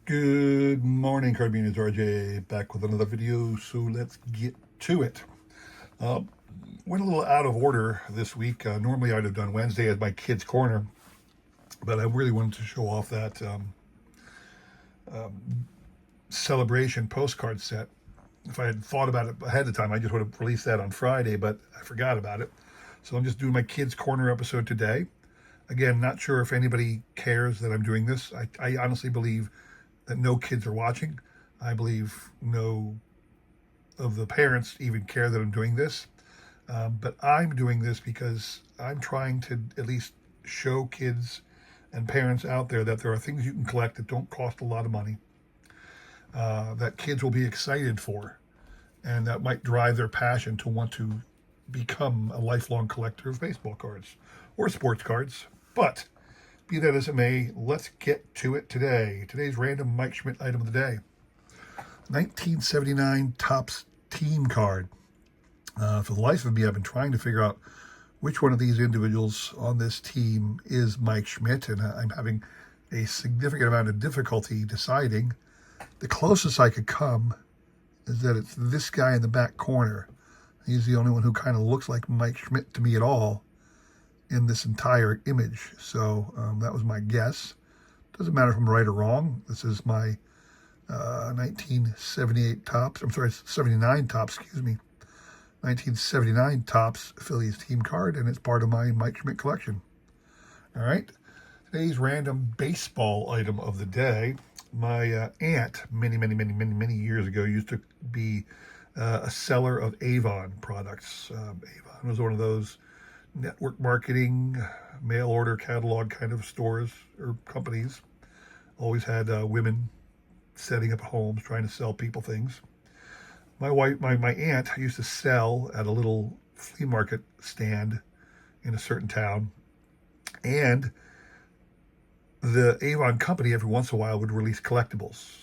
Good morning, Carabiners. RJ back with another video, so let's get to it. Uh, Went a little out of order this week. Normally I'd have done Wednesday as my Kidz Korner, but I really wanted to show off that celebration postcard set. If I had thought about it ahead of time, I just would have released that on Friday, but I forgot about it. So I'm just doing my Kidz Korner episode today. Again, not sure if anybody cares that I'm doing this. I honestly believe that no kids are watching. I believe no of the parents even care that I'm doing this. But I'm doing this because I'm trying to at least show kids and parents out there that there are things you can collect that don't cost a lot of money, that kids will be excited for, and that might drive their passion to want to become a lifelong collector of baseball cards or sports cards. But be that as it may, let's get to it today. Today's random Mike Schmidt item of the day. 1979 Topps team card. For the life of me, I've been trying to figure out which one of these individuals on this team is Mike Schmidt, and I'm having a significant amount of difficulty deciding. The closest I could come is that it's this guy in the back corner. He's the only one who kind of looks like Mike Schmidt to me at all in this entire image. So that was my guess. Doesn't matter if I'm right or wrong. This is my 1978 Topps, I'm sorry, 79 Topps, excuse me. 1979 Topps Phillies team card, and it's part of my Mike Schmidt collection. All right. Today's random baseball item of the day. My aunt, many years ago, used to be a seller of Avon products. Avon was one of those network marketing, mail order catalog kind of stores or companies. Always had women setting up homes, trying to sell people things. My aunt used to sell at a little flea market stand in a certain town, and the Avon company every once in a while would release collectibles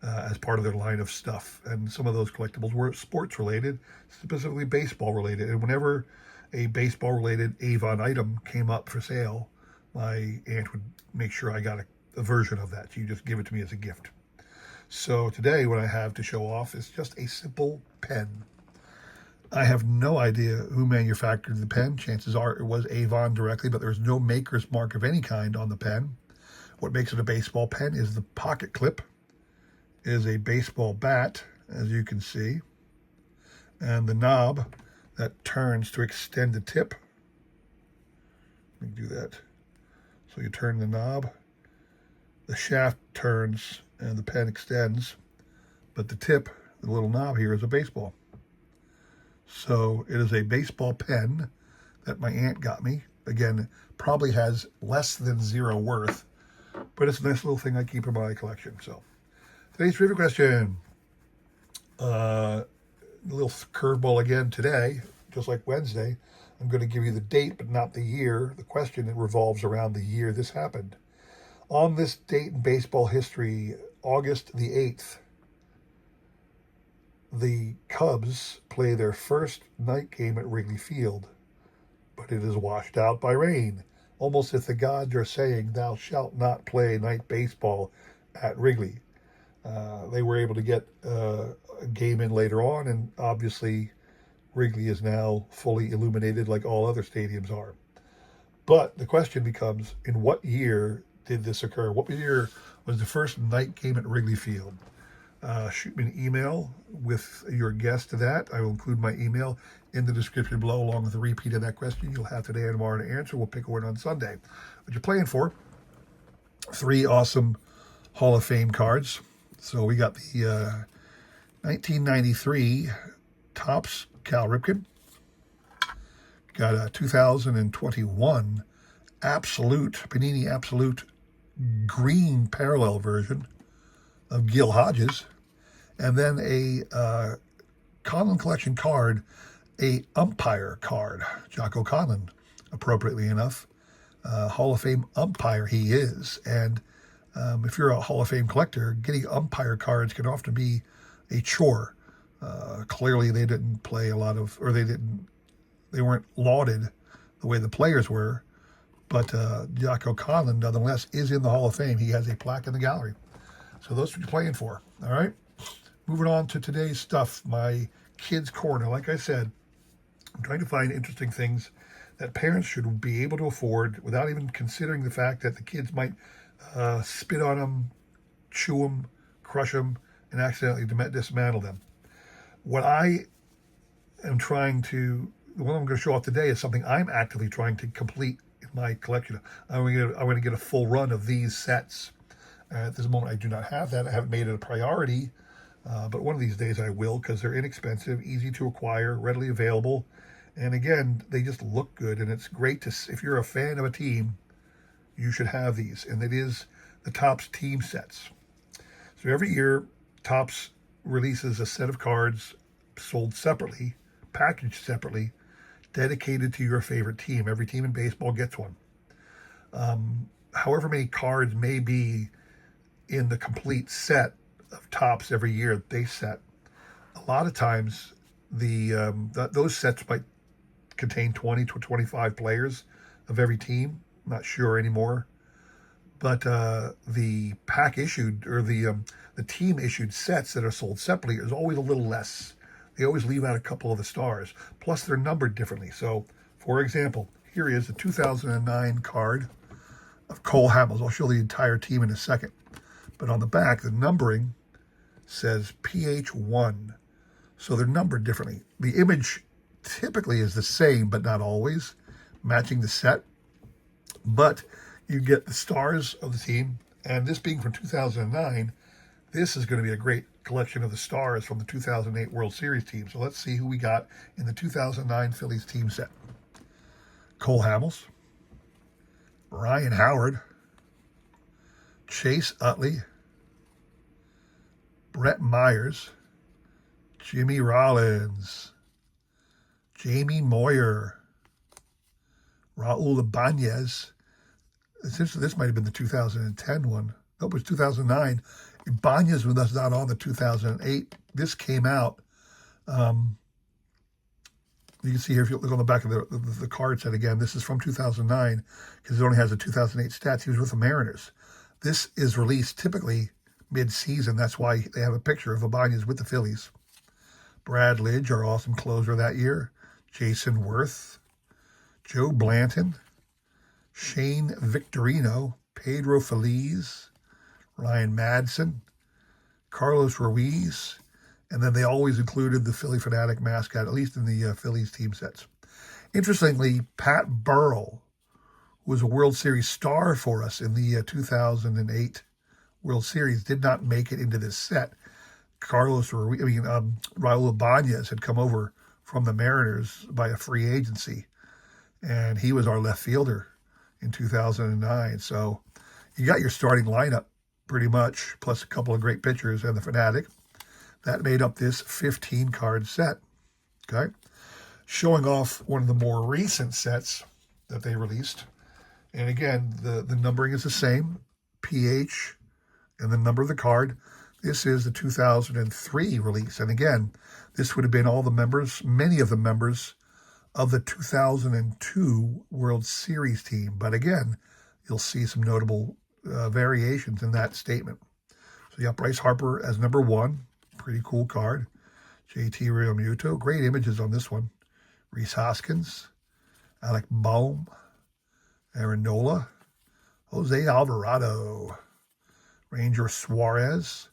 as part of their line of stuff, and some of those collectibles were sports related, specifically baseball related. And whenever a baseball related Avon item came up for sale, my aunt would make sure I got a version of that. She'd just give it to me as a gift. So today what I have to show off is just a simple pen. I have no idea who manufactured the pen. Chances are it was Avon directly, but there's no maker's mark of any kind on the pen. What makes it a baseball pen is the pocket clip, is a baseball bat, as you can see, and the knob that turns to extend the tip. Let me do that. So you turn the knob, the shaft turns, and the pen extends, but the tip, the little knob here, is a baseball. So it is a baseball pen that my aunt got me. Again, probably has less than zero worth, but it's a nice little thing I keep in my collection. So today's trivia question. A little curveball again today, just like Wednesday. I'm going to give you the date, but not the year. The question, it revolves around the year this happened. On this date in baseball history, August the 8th, the Cubs play their first night game at Wrigley Field, but it is washed out by rain, almost as if the gods are saying, "Thou shalt not play night baseball at Wrigley." They were able to get a game in later on, and obviously Wrigley is now fully illuminated like all other stadiums are. But the question becomes, in what year did this occur? What year was the first night game at Wrigley Field? Shoot me an email with your guess to that. I will include my email in the description below, along with a repeat of that question. You'll have today and tomorrow to answer. We'll pick a win on Sunday. What you're playing for? 3 awesome Hall of Fame cards. So we got the 1993 Topps Cal Ripken. Got a 2021 Panini Absolute green parallel version of Gil Hodges, and then a Conlon Collection card, a umpire card, Jocko Conlon, appropriately enough. Hall of Fame umpire he is, and if you're a Hall of Fame collector, getting umpire cards can often be a chore. Clearly they didn't play a lot of, or they weren't lauded the way the players were, but Jocko Conlon, nonetheless, is in the Hall of Fame. He has a plaque in the gallery. So those are what you're playing for. All right. Moving on to today's stuff, my Kidz Korner. Like I said, I'm trying to find interesting things that parents should be able to afford without even considering the fact that the kids might spit on them, chew them, crush them, and accidentally dismantle them. What I am trying to, the one I'm going to show off today is something I'm actively trying to complete in my collection. I'm going to get a full run of these sets. At this moment, I do not have that. I haven't made it a priority, but one of these days I will, because they're inexpensive, easy to acquire, readily available, and again, they just look good, and it's great to, if you're a fan of a team, you should have these, and it is the Topps team sets. So every year, Topps releases a set of cards sold separately, packaged separately, dedicated to your favorite team. Every team in baseball gets one. However many cards may be in the complete set of Topps every year they set, a lot of times those sets might contain 20 to 25 players of every team. I'm not sure anymore, but the pack issued, or the team issued sets that are sold separately is always a little less. They always leave out a couple of the stars. Plus, they're numbered differently. So, for example, here is the 2009 card of Cole Hamels. I'll show the entire team in a second. But on the back, the numbering says PH1. So they're numbered differently. The image typically is the same, but not always, matching the set. But you get the stars of the team. And this being from 2009, this is going to be a great collection of the stars from the 2008 World Series team. So let's see who we got in the 2009 Phillies team set. Cole Hamels, Ryan Howard, Chase Utley, Brett Myers, Jimmy Rollins, Jamie Moyer, Raul Ibanez. This might have been the 2010 one. Nope, it was 2009. Ibanez was not on the 2008. This came out. You can see here, if you look on the back of the card set again, this is from 2009 because it only has the 2008 stats. He was with the Mariners. This is released typically mid-season. That's why they have a picture of Ibanez with the Phillies. Brad Lidge, our awesome closer that year. Jason Worth, Joe Blanton, Shane Victorino, Pedro Feliz, Ryan Madsen, Carlos Ruiz, and then they always included the Philly Fanatic mascot, at least in the Phillies team sets. Interestingly, Pat Burrell was a World Series star for us in the 2008 World Series, did not make it into this set. Raul Ibanez had come over from the Mariners by a free agency, and he was our left fielder in 2009. So you got your starting lineup pretty much, plus a couple of great pitchers and the Fanatic. That made up this 15-card set, okay? Showing off one of the more recent sets that they released. And again, the numbering is the same, PH, and the number of the card. This is the 2003 release. And again, this would have been all the members, many of the members of the 2002 World Series team. But again, you'll see some notable variations in that statement. So you got Bryce Harper as number 1. Pretty cool card. JT Realmuto. Great images on this one. Rhys Hoskins. Alec Bohm. Aaron Nola. Jose Alvarado. Ranger Suarez.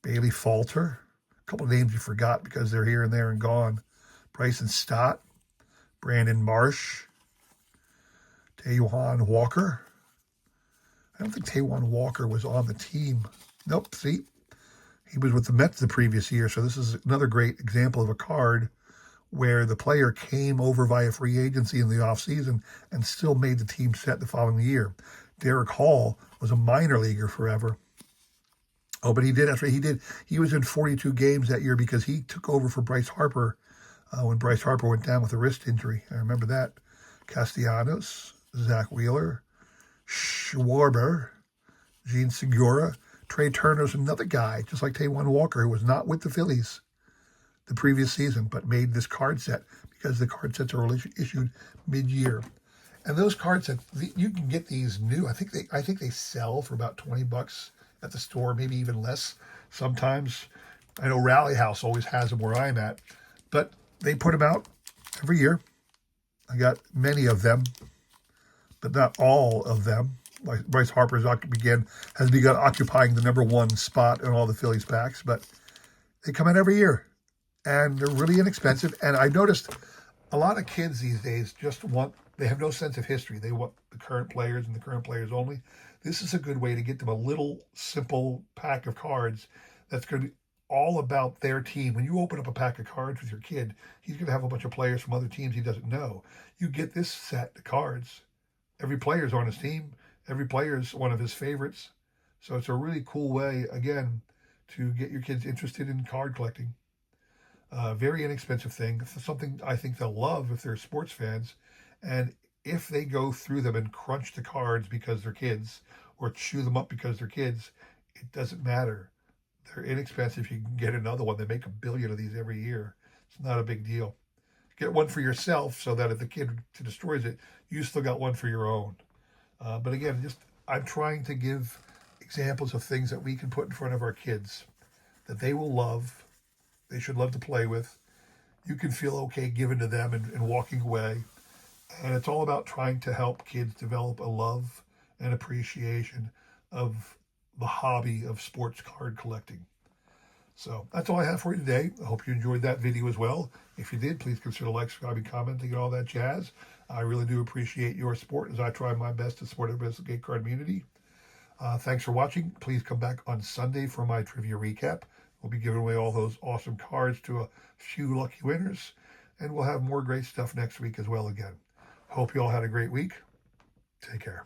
Bailey Falter. A couple of names you forgot because they're here and there and gone. Bryson Stott. Brandon Marsh. Taijuan Walker. I don't think Taijuan Walker was on the team. Nope, see? He was with the Mets the previous year, so this is another great example of a card where the player came over via free agency in the offseason and still made the team set the following year. Derek Hall was a minor leaguer forever. Oh, but he did, that's right, he did. He was in 42 games that year because he took over for Bryce Harper when Bryce Harper went down with a wrist injury. I remember that. Castellanos, Zach Wheeler, Schwarber, Gene Segura. Trey Turner's another guy, just like Taijuan Walker, who was not with the Phillies the previous season, but made this card set because the card sets are issued mid-year. And those card sets, you can get these new. I think they sell for about $20 at the store, maybe even less sometimes. I know Rally House always has them where I'm at, but they put them out every year. I got many of them, but not all of them. Like Bryce Harper's has begun occupying the -- 1 spot in all the Phillies packs, but they come out every year, and they're really inexpensive. And I've noticed a lot of kids these days they have no sense of history. They want the current players and the current players only. This is a good way to get them a little simple pack of cards that's going to be all about their team. When you open up a pack of cards with your kid, he's going to have a bunch of players from other teams he doesn't know. You get this set of cards. Every player's on his team. Every player's one of his favorites. So it's a really cool way, again, to get your kids interested in card collecting. Very inexpensive thing. Something I think they'll love if they're sports fans. And if they go through them and crunch the cards because they're kids, or chew them up because they're kids, it doesn't matter. They're inexpensive. You can get another one. They make 1 billion of these every year. It's not a big deal. Get one for yourself so that if the kid destroys it, you still got one for your own. But again, I'm trying to give examples of things that we can put in front of our kids that they will love, they should love to play with. You can feel okay giving to them and walking away. And it's all about trying to help kids develop a love and appreciation of the hobby of sports card collecting. So that's all I have for you today. I hope you enjoyed that video as well. If you did, please consider like, subscribing, commenting, and all that jazz. I really do appreciate your support as I try my best to support the skate card community. Thanks for watching. Please come back on Sunday for my trivia recap. We'll be giving away all those awesome cards to a few lucky winners. And we'll have more great stuff next week as well again. Hope you all had a great week. Take care.